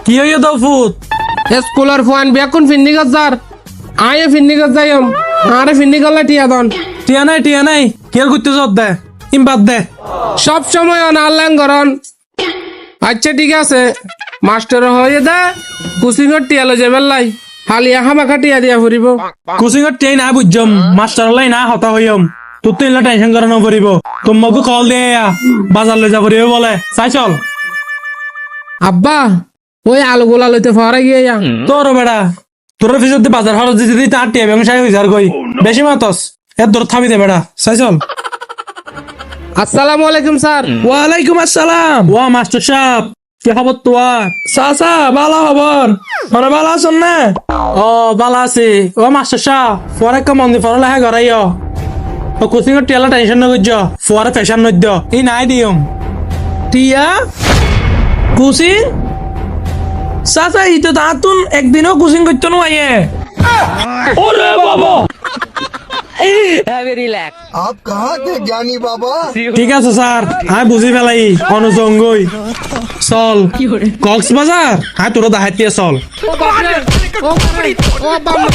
কি হইয়া দাও ফুট স্কুলের ফোন বেকুন ফিন্নি গজার আয়ে ফিন্নি গজাইম আরে ফিন্নি গলা টিয়া দন টিয়া নাই কেয়ার করতে যত দে বাদ দে সব সময় অনলাইন করন আচ্ছা ঠিক আছে মাস্টার হয়ে দে কোচিং এর টিয়া লই যাবেন লাই হালিয়া হামাখা টিয়া দিয়া ফুরিব কোচিং এর টিয়াই না বুঝছম মাস্টার লাই না হতা হইম তোর তো ইলা টেনশন করানো পড়িব তোমাকে কল দিয়ে বাজার লই যাব রে বলে চাই চল আব্বা ওই আলুগুলা লইতে পারা গিয়ে যা তোর বেড়া তোর ফিসতে বাজার খরচ দিতে দিতে আর টিয়া ব্যবসায় হয়ে যার কই বেশি মাতস এর দূর থামি দে বেড়া চাই চল আসসালামু আলাইকুম স্যার ওয়ালাইকুম আসসালাম ওয়া মাস্টার সাহেব কি খবর তোর চাচা ভালো খবর মানে ভালো আছেন না ও ভালো আছে ও মাস্টার সাহেব পরে কেমন দি পড়া লেখা করাইও ও কোচিং এর টিয়ালা টেনশন ন করছ পরে ফ্যাশন নদ্য এই নাই দিয়ম টিয়া কুচিং চাচা ইতো তাতুন একদিনও কুচিং করতে নয় ওরে বাবা आप कहाँ थे ज्ञानी बाबा ঠিক আছে স্যার হ্যাঁ বুঝি ফেলাই অনুজঙ্গই চল কক্সবাজার হ্যাঁ তোরা দাহাইতে চল ও বাবা